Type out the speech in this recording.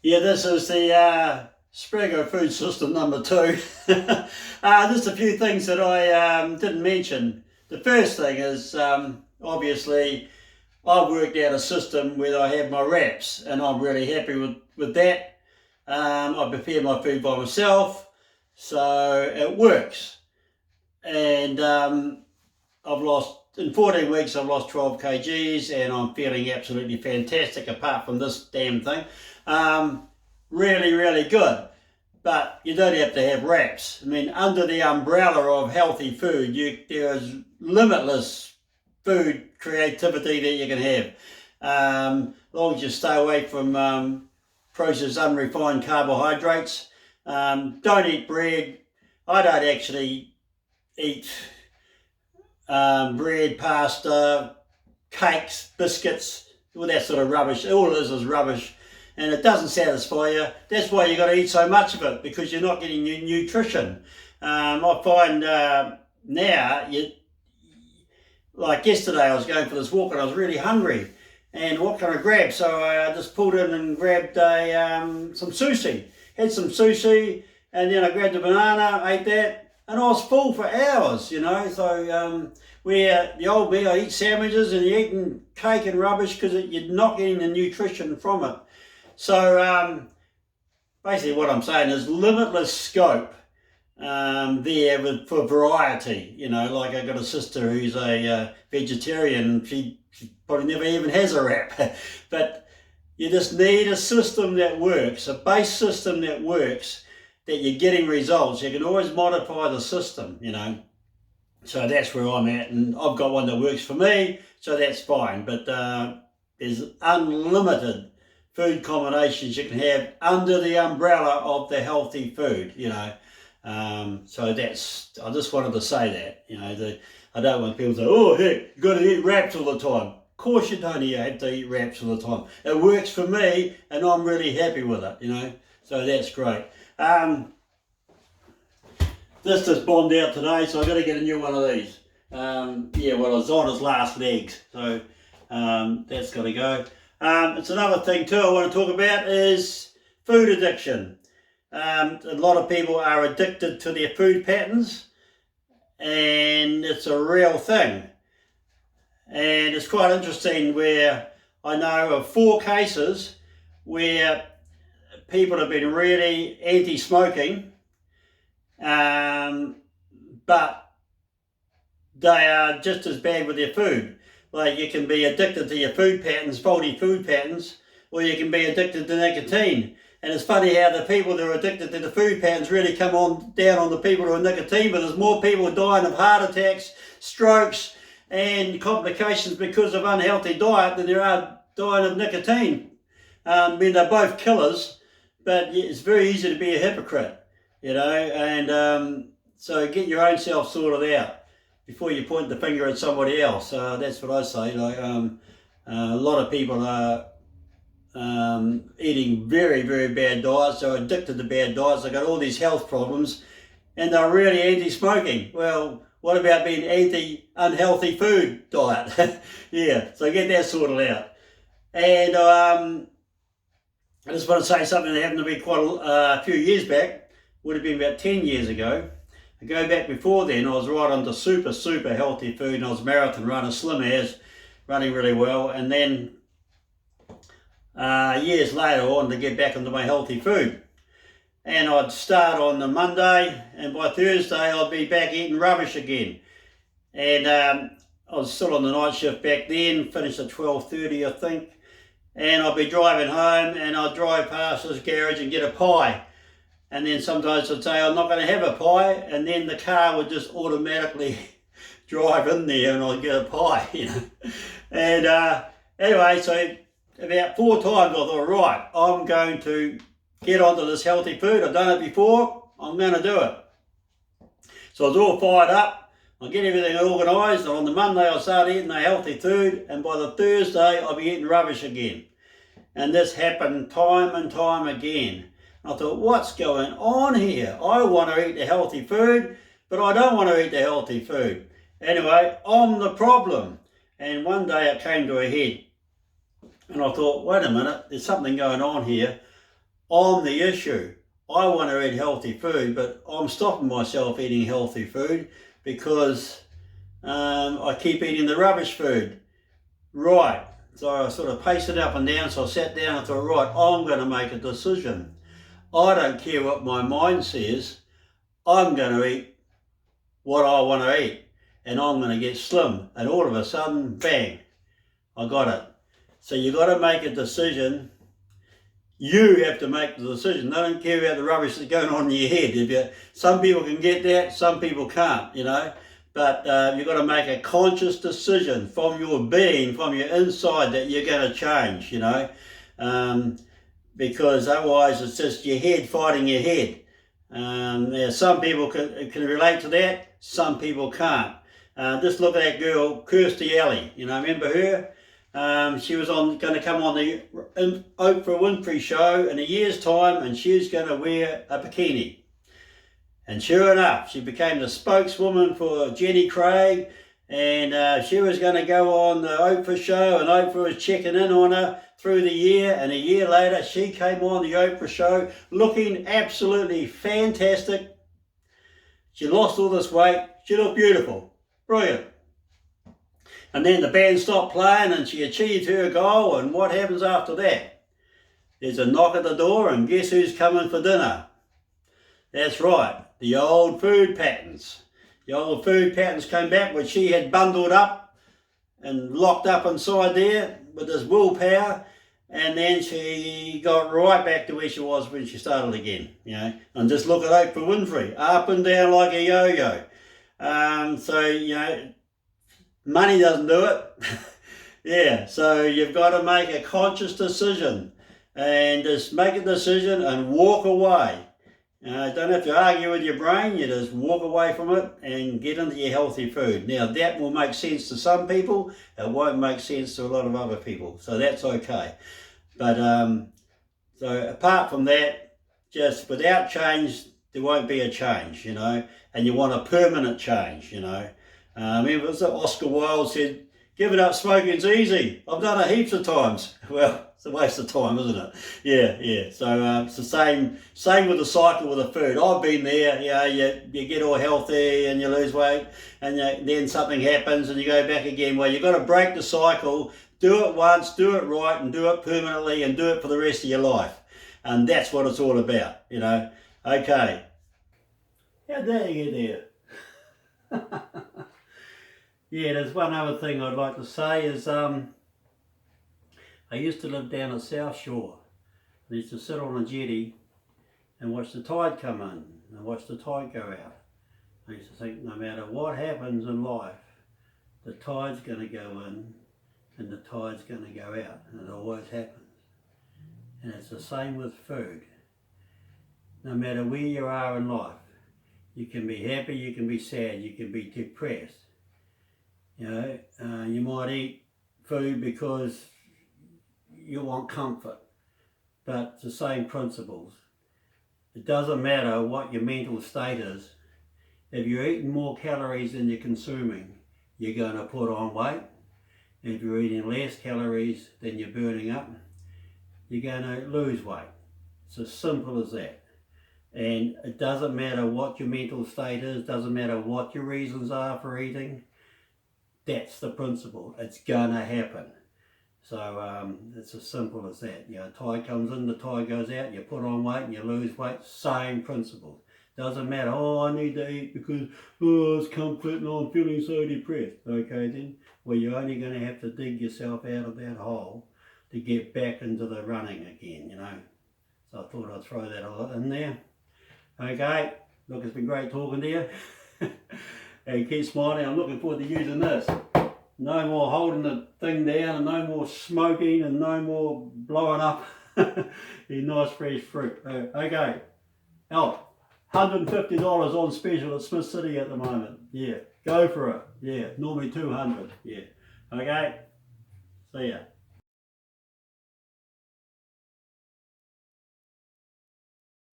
Yeah, this is the Spraggo food system number two. Just a few things that I didn't mention. The first thing is obviously I've worked out a system where I have my wraps, and I'm really happy with that. I prepare my food by myself, so it works. And I've lost, in 14 weeks, I've lost 12 kgs, and I'm feeling absolutely fantastic apart from this damn thing. Um, Really, really good. But you don't have to have wraps. I mean, under the umbrella of healthy food, there is limitless food creativity that you can have. As long as you stay away from processed unrefined carbohydrates. Don't eat bread. I don't actually eat bread, pasta, cakes, biscuits, all that sort of rubbish. All it is rubbish, and it doesn't satisfy you. That's why you got to eat so much of it, because you're not getting your nutrition. I find now, like yesterday, I was going for this walk and I was really hungry. And what can I grab? So I just pulled in and grabbed some sushi. Had some sushi, and then I grabbed a banana, ate that, and I was full for hours, you know. So where the old me, I eat sandwiches and you're eating cake and rubbish because you're not getting the nutrition from it. So basically what I'm saying is limitless scope there for variety. You know, like I've got a sister who's a vegetarian. She probably never even has a wrap. But you just need a system that works, a base system that works, that you're getting results. You can always modify the system, you know. So that's where I'm at, and I've got one that works for me, so that's fine. But there's unlimited food combinations you can have under the umbrella of the healthy food, you know. So that's, I just wanted to say that, you know. I don't want people to say, oh, heck, you've got to eat wraps all the time. Of course you don't have to eat wraps all the time. It works for me, and I'm really happy with it, you know. So that's great. This just bombed out today, so I've got to get a new one of these. Yeah, well, it's on its last legs, so that's got to go. It's another thing too I want to talk about is food addiction. A lot of people are addicted to their food patterns, and it's a real thing. And it's quite interesting where I know of 4 cases where people have been really anti-smoking, but they are just as bad with their food. Like, you can be addicted to your food patterns, faulty food patterns, or you can be addicted to nicotine. And it's funny how the people that are addicted to the food patterns really come down on the people who are nicotine, but there's more people dying of heart attacks, strokes, and complications because of unhealthy diet than there are dying of nicotine. I mean, they're both killers, but it's very easy to be a hypocrite, you know, and so get your own self sorted out before you point the finger at somebody else. That's what I say. Like, a lot of people are eating very, very bad diets. They're addicted to bad diets. They've got all these health problems, and they're really anti-smoking. Well, what about being anti-unhealthy food diet? Yeah, so get that sorted out. And I just want to say something that happened to me quite a few years back. Would have been about 10 years ago. I go back before then, I was right onto super, super healthy food, and I was a marathon runner, slim as, running really well. And then years later, I wanted to get back into my healthy food. And I'd start on the Monday, and by Thursday I'd be back eating rubbish again. And I was still on the night shift back then, finished at 12:30 I think. And I'd be driving home, and I'd drive past this garage and get a pie. And then sometimes I'd say, I'm not going to have a pie, and then the car would just automatically drive in there and I'd get a pie, you know. And anyway, so about 4 times I thought, right, I'm going to get onto this healthy food. I've done it before, I'm going to do it. So I was all fired up, I'll get everything organised, and on the Monday I'll start eating the healthy food, and by the Thursday I'll be eating rubbish again. And this happened time and time again. I thought, what's going on here? I want to eat the healthy food, but I don't want to eat the healthy food. Anyway, I'm the problem. And one day it came to a head. And I thought, wait a minute, there's something going on here. I'm the issue. I want to eat healthy food, but I'm stopping myself eating healthy food because I keep eating the rubbish food. Right. So I sort of paced it up and down, so I sat down and thought, right, I'm going to make a decision. I don't care what my mind says. I'm going to eat what I want to eat, and I'm going to get slim. And all of a sudden, bang, I got it. So you got to make a decision. You have to make the decision. I don't care about the rubbish that's going on in your head. Some people can get that, some people can't, But you've got to make a conscious decision from your being, from your inside, that you're going to change, because otherwise it's just your head fighting your head. Some people can relate to that, some people can't. Just look at that girl, Kirstie Alley. Remember her? She was going to come on the Oprah Winfrey show in a year's time, and she's going to wear a bikini. And sure enough, she became the spokeswoman for Jenny Craig, and she was going to go on the Oprah show, and Oprah was checking in on her through the year, and a year later she came on the Oprah show looking absolutely fantastic. She lost all this weight, she looked beautiful, brilliant. And then the band stopped playing and she achieved her goal, and what happens after that? There's a knock at the door, and guess who's coming for dinner? That's right, the old food patterns. The old food patterns came back, which she had bundled up and locked up inside there with this willpower, and then she got right back to where she was when she started again, And just look at Oprah Winfrey, up and down like a yo-yo. Money doesn't do it. Yeah, so you've got to make a conscious decision, and just make a decision and walk away. Don't have to argue with your brain, you just walk away from it and get into your healthy food. Now that will make sense to some people, it won't make sense to a lot of other people, so that's okay. But so apart from that, just without change, there won't be a change, and you want a permanent change, Remember, Oscar Wilde said, giving up smoking's easy. I've done it heaps of times. Well, it's a waste of time, isn't it? Yeah. So it's the same with the cycle with the food. I've been there. You get all healthy and you lose weight, and then something happens and you go back again. Well, you've got to break the cycle. Do it once, do it right, and do it permanently, and do it for the rest of your life. And that's what it's all about, Okay. How dare you get there? Yeah, there's one other thing I'd like to say is I used to live down at South Shore. I used to sit on a jetty and watch the tide come in and watch the tide go out. I used to think no matter what happens in life, the tide's going to go in and the tide's going to go out, and it always happens. And it's the same with food. No matter where you are in life, you can be happy, you can be sad, you can be depressed. You might eat food because you want comfort, but it's the same principles. It doesn't matter what your mental state is. If you're eating more calories than you're consuming, you're going to put on weight. If you're eating less calories than you're burning up, you're going to lose weight. It's as simple as that. And it doesn't matter what your mental state is, doesn't matter what your reasons are for eating. That's the principle. It's gonna happen. So it's as simple as that. Tide comes in, the tide goes out, you put on weight and you lose weight. Same principle. Doesn't matter, I need to eat because it's comfort and I'm feeling so depressed. Okay then, well, you're only going to have to dig yourself out of that hole to get back into the running again, So I thought I'd throw that all in there. Okay, look, it's been great talking to you. And keep smiling. I'm looking forward to using this. No more holding the thing down, and no more smoking, and no more blowing up the nice fresh fruit. Okay. Oh, $150 on special at Smith City at the moment. Yeah, go for it. Yeah, normally $200. Yeah. Okay. See ya.